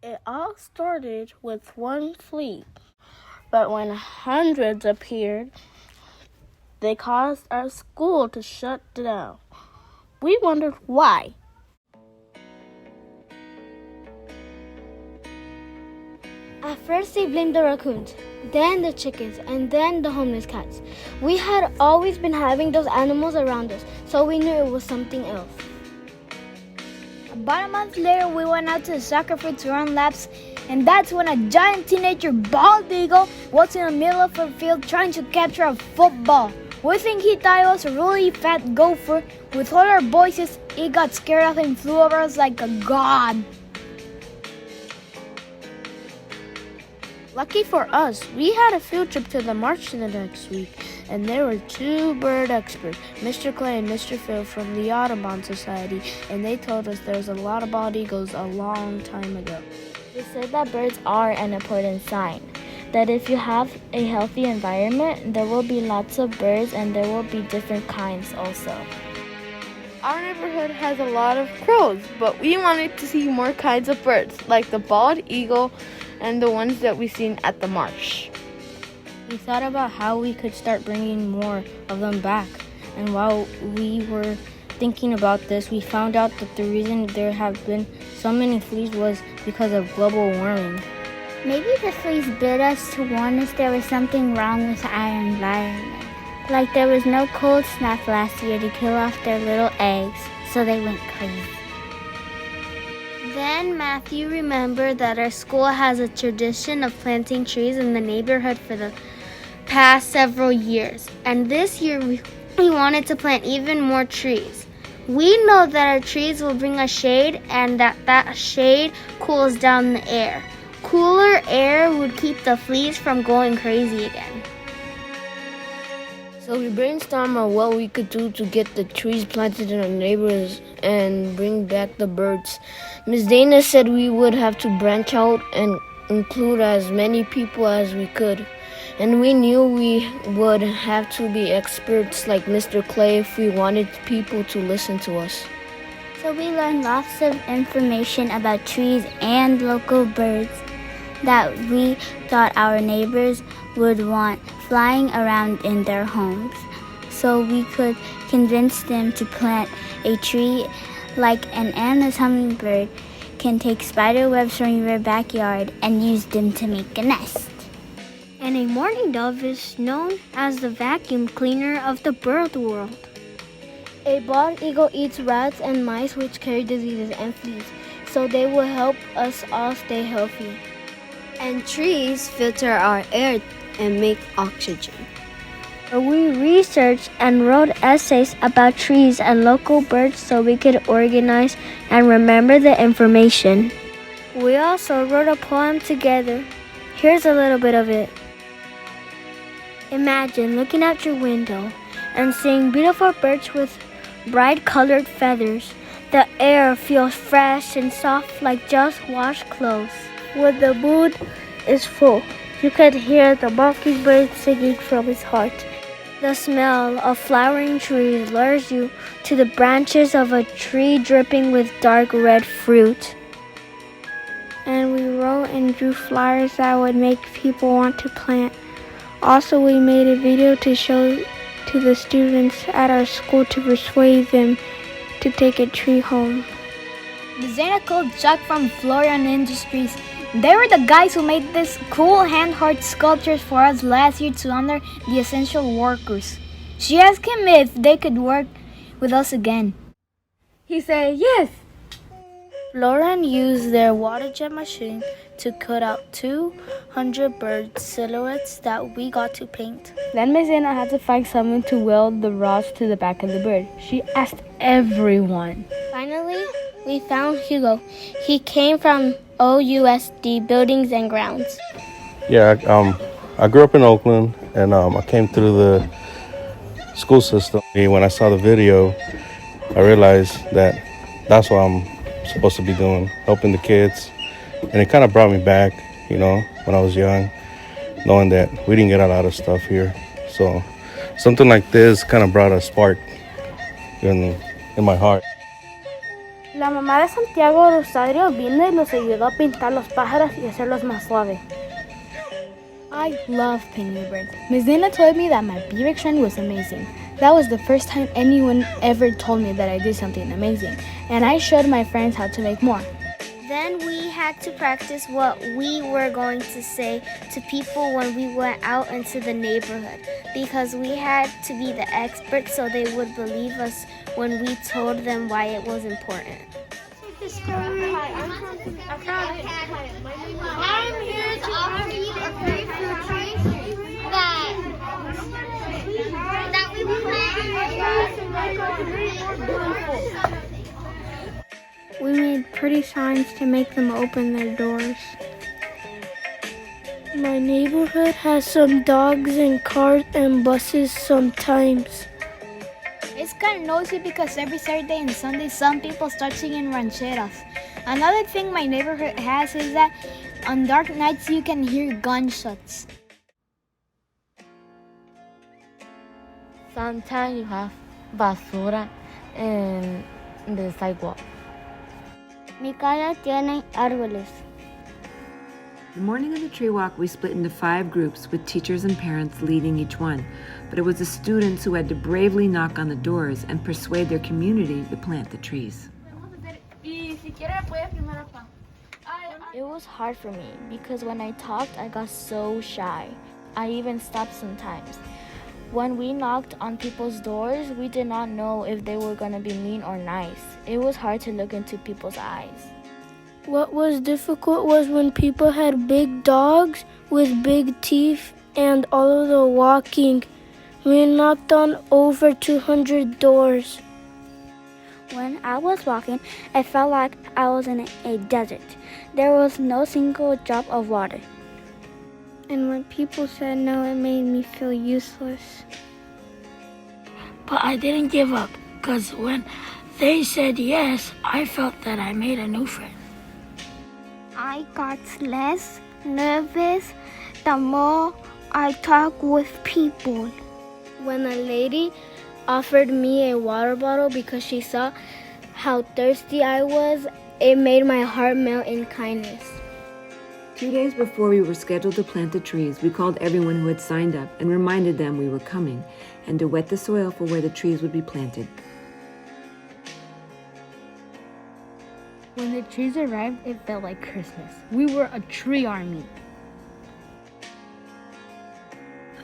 It all started with one flea, but when hundreds appeared, they caused our school to shut down. We wondered why. At first they blamed the raccoons, then the chickens, and then the homeless cats. We had always been having those animals around us, so we knew it was something else. About a month later, we went out to the soccer field to run laps, and that's when a giant teenager bald eagle was in the middle of the field trying to capture a football. We think he thought it was a really fat gopher. With all our voices, he got scared of and flew over us like a god. Lucky for us, we had a field trip to the march the next week, and there were two bird experts, Mr. Clay and Mr. Phil from the Audubon Society, and they told us there was a lot of bald eagles a long time ago. They said that birds are an important sign, that if you have a healthy environment, there will be lots of birds and there will be different kinds also. Our neighborhood has a lot of crows, but we wanted to see more kinds of birds, like the bald eagle and the ones that we seen at the march. We thought about how we could start bringing more of them back. And while we were thinking about this, we found out that the reason there have been so many fleas was because of global warming. Maybe the fleas bit us to warn us there was something wrong with our environment. Like there was no cold snap last year to kill off their little eggs, so they went crazy. Then Matthew remembered that our school has a tradition of planting trees in the neighborhood for the past several years. And this year we wanted to plant even more trees. We know that our trees will bring us shade and that shade cools down the air. Cooler air would keep the fleas from going crazy again. So we brainstormed on what we could do to get the trees planted in our neighborhoods and bring back the birds. Ms. Dana said we would have to branch out and include as many people as we could. And we knew we would have to be experts like Mr. Clay if we wanted people to listen to us. So we learned lots of information about trees and local birds that we thought our neighbors would want flying around in their homes. So we could convince them to plant a tree like an Anna's hummingbird can take spider webs from your backyard and use them to make a nest. And a mourning dove is known as the vacuum cleaner of the bird world. A bald eagle eats rats and mice which carry diseases and fleas, so they will help us all stay healthy. And trees filter our air and make oxygen. We researched and wrote essays about trees and local birds so we could organize and remember the information. We also wrote a poem together. Here's a little bit of it. Imagine looking out your window and seeing beautiful birds with bright colored feathers. The air feels fresh and soft like just washed clothes. When the moon is full, you can hear the mockingbird singing from his heart. The smell of flowering trees lures you to the branches of a tree dripping with dark red fruit. And we wrote and drew flyers that would make people want to plant. Also, we made a video to show to the students at our school to persuade them to take a tree home. Zena called Chuck from Florian Industries. They were the guys who made these cool hand-art sculptures for us last year to honor the essential workers. She asked him if they could work with us again. He said yes. Lauren used their water jet machine to cut out 200 bird silhouettes that we got to paint. Then Miss Anna had to find someone to weld the rods to the back of the bird. She asked everyone. Finally, we found Hugo. He came from OUSD Buildings and Grounds. Yeah, I grew up in Oakland, and I came through the school system. When I saw the video, I realized that that's what I'm supposed to be doing, helping the kids. And it kind of brought me back, when I was young, knowing that we didn't get a lot of stuff here. So something like this kind of brought a spark in my heart. La mamá de Santiago Rosario vino y nos ayudó a pintar los pájaros y hacerlos más suaves. I love painting birds. Miss Dana told me that my beaver trend was amazing. That was the first time anyone ever told me that I did something amazing, and I showed my friends how to make more. Then we had to practice what we were going to say to people when we went out into the neighborhood, because we had to be the experts so they would believe us when we told them why it was important. I'm here to offer you a free fruit tree that we planted. We made pretty signs to make them open their doors. My neighborhood has some dogs and cars and buses sometimes. It's kind of noisy because every Saturday and Sunday some people start singing rancheras. Another thing my neighborhood has is that on dark nights you can hear gunshots. Sometimes you have basura in the sidewalk. Mi casa tiene árboles. The morning of the tree walk, we split into 5 groups with teachers and parents leading each one. But it was the students who had to bravely knock on the doors and persuade their community to plant the trees. It was hard for me because when I talked, I got so shy. I even stopped sometimes. When we knocked on people's doors, we did not know if they were going to be mean or nice. It was hard to look into people's eyes. What was difficult was when people had big dogs with big teeth and all of the walking. We knocked on over 200 doors. When I was walking, I felt like I was in a desert. There was no single drop of water. And when people said no, it made me feel useless. But I didn't give up, because when they said yes, I felt that I made a new friend. I got less nervous the more I talk with people. When a lady offered me a water bottle because she saw how thirsty I was, it made my heart melt in kindness. 2 days before we were scheduled to plant the trees, we called everyone who had signed up and reminded them we were coming and to wet the soil for where the trees would be planted. When the trees arrived, it felt like Christmas. We were a tree army.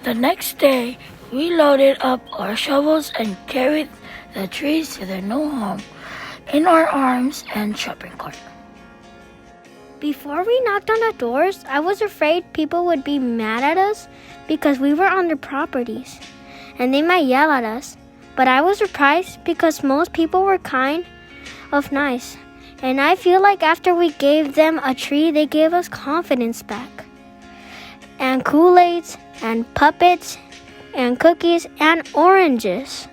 The next day, we loaded up our shovels and carried the trees to their new home in our arms and shopping cart. Before we knocked on the doors, I was afraid people would be mad at us because we were on their properties and they might yell at us. But I was surprised because most people were kind of nice. And I feel like after we gave them a tree, they gave us confidence back. And Kool-Aids and puppets and cookies and oranges.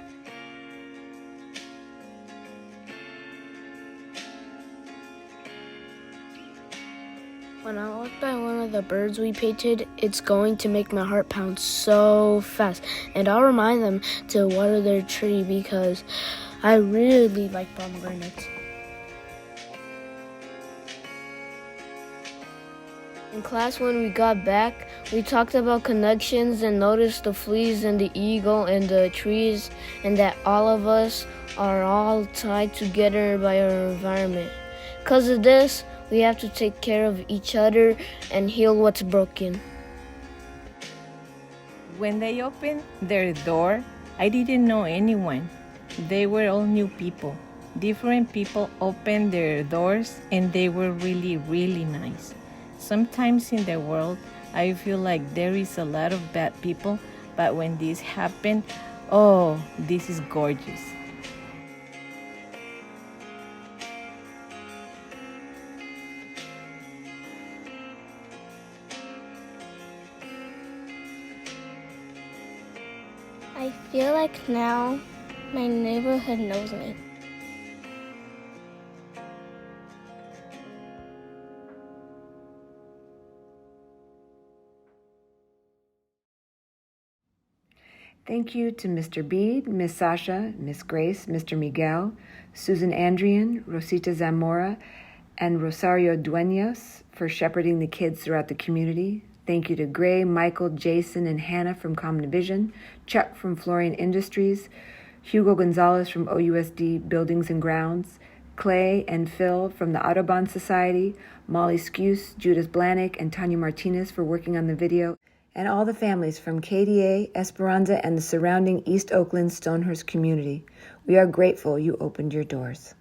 When I walk by one of the birds we painted, it's going to make my heart pound so fast. And I'll remind them to water their tree because I really like pomegranates. In class, when we got back, we talked about connections and noticed the fleas and the eagle and the trees, and that all of us are all tied together by our environment. Because of this, we have to take care of each other and heal what's broken. When they opened their door, I didn't know anyone. They were all new people. Different people opened their doors and they were really, really nice. Sometimes in the world, I feel like there is a lot of bad people, but when this happened, oh, this is gorgeous. I feel like now my neighborhood knows me. Thank you to Mr. Bede, Miss Sasha, Miss Grace, Mr. Miguel, Susan Andrian, Rosita Zamora, and Rosario Dueñas for shepherding the kids throughout the community. Thank you to Gray, Michael, Jason, and Hannah from Common Vision, Chuck from Flooring Industries, Hugo Gonzalez from OUSD Buildings and Grounds, Clay and Phil from the Audubon Society, Molly Skuse, Judith Blanick, and Tanya Martinez for working on the video, and all the families from KDA, Esperanza, and the surrounding East Oakland Stonehurst community. We are grateful you opened your doors.